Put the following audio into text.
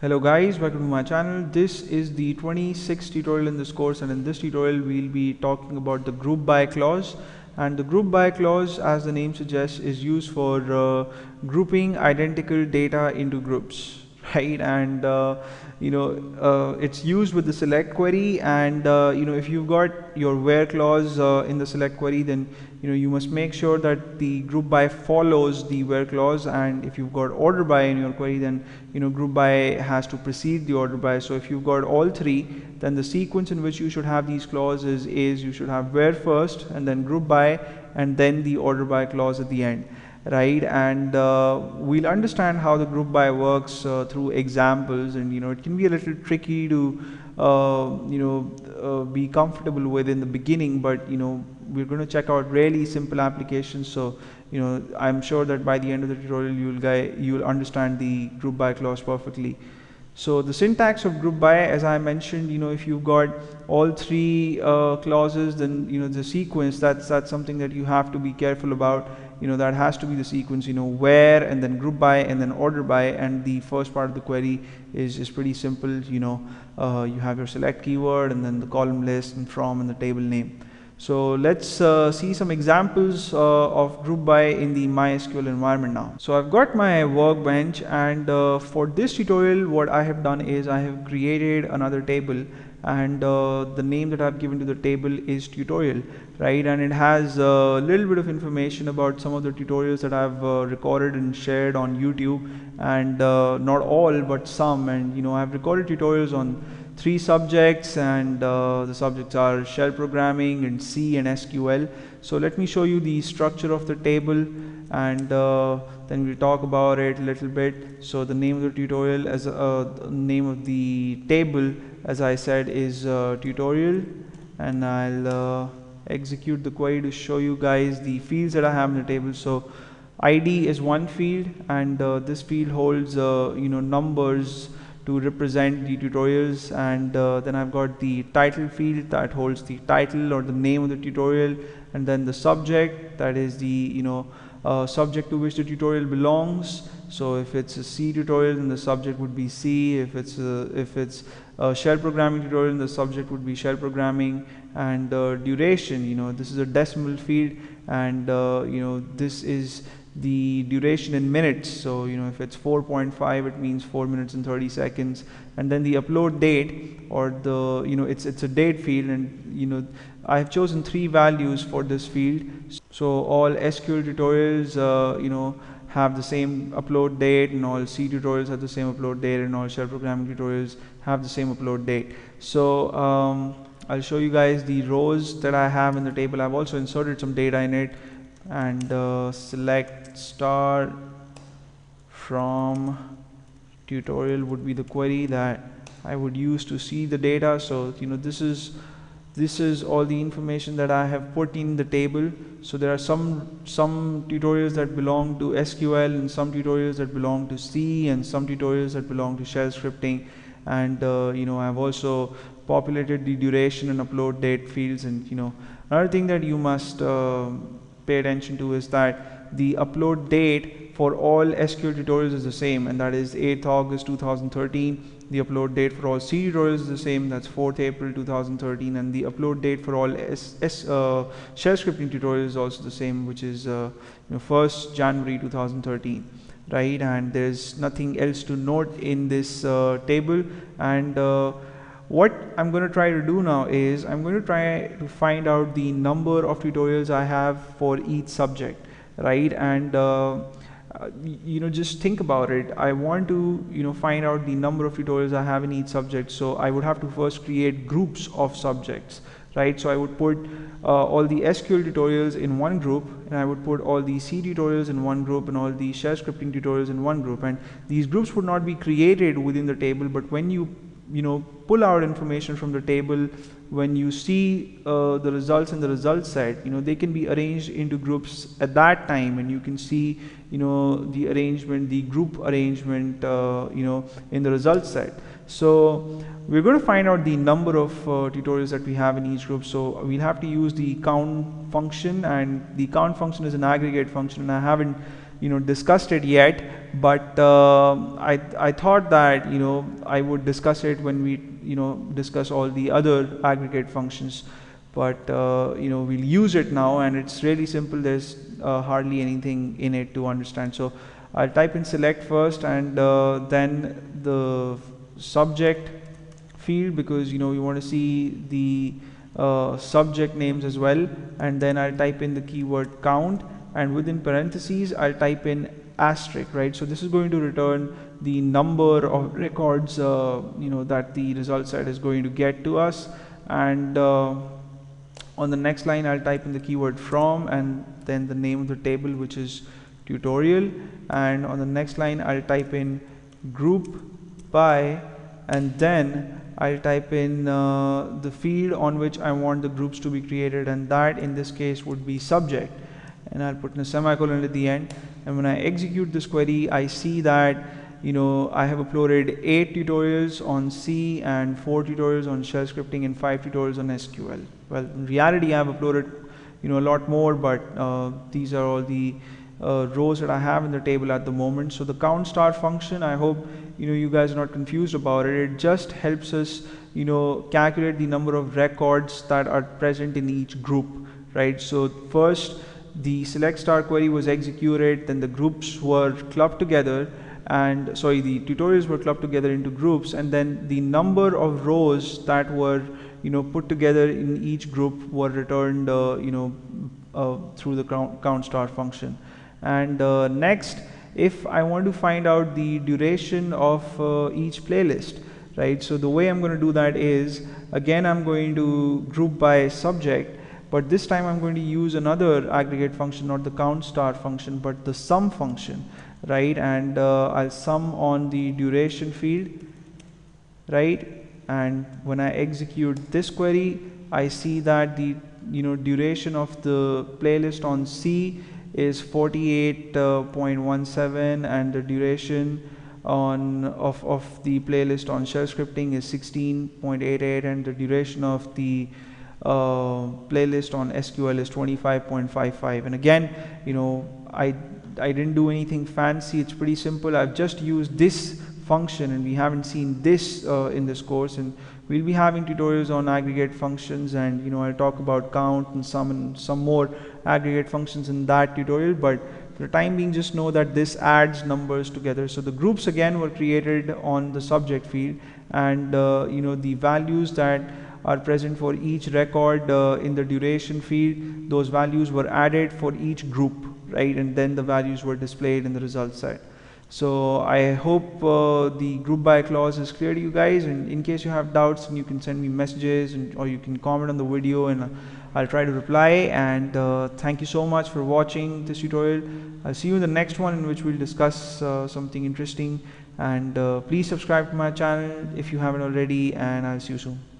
Hello guys, welcome to my channel. This is the 26th tutorial in this course, and in this tutorial we'll be talking about the group by clause. And the group by clause, as the name suggests, is used for grouping identical data into groups, right? And it's used with the select query, and if you've got your where clause in the select query, then you must make sure that the group by follows the where clause, and if you've got order by in your query, then group by has to precede the order by. So if you've got all three, then the sequence in which you should have these clauses is you should have where first, and then group by, and then the order by clause at the end, right? And we'll understand how the group by works through examples, and it can be a little tricky to be comfortable with in the beginning, but we're going to check out really simple applications. So I'm sure that by the end of the tutorial you'll understand the group by clause perfectly. So the syntax of group by, as I mentioned, if you've got all three clauses, then the sequence, that's something that you have to be careful about. That has to be the sequence, where, and then group by, and then order by. And the first part of the query is pretty simple. You have your select keyword, and then the column list, and from, and the table name. So let's see some examples of group by in the MySQL environment now. So I've got my workbench, and for this tutorial what I have done is I have created another table, and the name that I've given to the table is tutorial, right? And it has a little bit of information about some of the tutorials that I've recorded and shared on YouTube, and not all but some. And I've recorded tutorials on 3 subjects, and the subjects are shell programming and C and SQL. So let me show you the structure of the table, and then we'll talk about it a little bit. So the name of the tutorial, as name of the table, as I said, is tutorial, and I'll execute the query to show you guys the fields that I have in the table. So ID is one field, and this field holds numbers to represent the tutorials, and then I've got the title field that holds the title or the name of the tutorial, and then the subject, that is the subject to which the tutorial belongs. So if it's a C tutorial, then the subject would be C. If it's a shell programming tutorial, then the subject would be shell programming. And duration, this is a decimal field, and this is the duration in minutes. So if it's 4.5, it means 4 minutes and 30 seconds. And then the upload date, or the it's a date field, and I have chosen 3 values for this field. So all SQL tutorials have the same upload date, and all C tutorials have the same upload date, and all shell programming tutorials have the same upload date. So I'll show you guys the rows that I have in the table. I've also inserted some data in it, and select star from tutorial would be the query that I would use to see the data. So this is all the information that I have put in the table. So there are some tutorials that belong to SQL, and some tutorials that belong to C, and some tutorials that belong to shell scripting. And I've also populated the duration and upload date fields. And another thing that you must pay attention to is that the upload date for all SQL tutorials is the same, and that is 8th August 2013. The upload date for all C tutorials is the same, that's 4th April 2013, and the upload date for all shell scripting tutorials is also the same, which is 1st January 2013, right? And there's nothing else to note in this table. And what I'm going to try to do now is I'm going to try to find out the number of tutorials I have for each subject, right? And just think about it. I want to find out the number of tutorials I have in each subject. So I would have to first create groups of subjects, right? So I would put all the SQL tutorials in one group, and I would put all the C tutorials in one group, and all the shell scripting tutorials in one group. And these groups would not be created within the table, but when you pull out information from the table, when you see the results in the results set, they can be arranged into groups at that time, and you can see the arrangement, the group arrangement in the results set. So we're going to find out the number of tutorials that we have in each group. So we'll have to use the count function, and the count function is an aggregate function, and I haven't discussed it yet, but I thought that I would discuss it when we discuss all the other aggregate functions. But we'll use it now, and it's really simple. There's hardly anything in it to understand. So I'll type in select first, and then the subject field, because we want to see the subject names as well, and then I'll type in the keyword count, and within parentheses I'll type in asterisk, right? So this is going to return the number of records that the result set is going to get to us. And on the next line I'll type in the keyword from, and then the name of the table, which is tutorial. And on the next line I'll type in group by, and then I'll type in the field on which I want the groups to be created, and that in this case would be subject, and I'll put in a semicolon at the end. And when I execute this query, I see that I have uploaded 8 tutorials on C and 4 tutorials on shell scripting and 5 tutorials on SQL. Well, in reality I have uploaded a lot more, but these are all the rows that I have in the table at the moment. So the count star function, I hope you guys are not confused about it. It just helps us calculate the number of records that are present in each group, right? So first the select star query was executed, then the groups were clubbed together, and the tutorials were clubbed together into groups, and then the number of rows that were put together in each group were returned through the count star function. And next, if I want to find out the duration of each playlist, right? So the way I'm going to do that is, again, I'm going to group by subject, but this time I'm going to use another aggregate function, not the count star function, but the sum function, right? And I'll sum on the duration field, right? And when I execute this query, I see that the duration of the playlist on C is 48.17, and the duration of the playlist on shell scripting is 16.88, and the duration of the playlist on SQL is 25.55. And again, I didn't do anything fancy. It's pretty simple. I've just used this function, and we haven't seen this in this course, and we'll be having tutorials on aggregate functions, and I'll talk about count and some more aggregate functions in that tutorial. But for the time being, just know that this adds numbers together. So the groups again were created on the subject field, and the values that are present for each record in the duration field, those values were added for each group, right? And then the values were displayed in the result set. So I hope the group by clause is clear to you guys, and in case you have doubts, you can send me messages, or you can comment on the video, and I'll try to reply. And thank you so much for watching this tutorial. I'll see you in the next one, in which we'll discuss something interesting. And please subscribe to my channel if you haven't already, and I'll see you soon.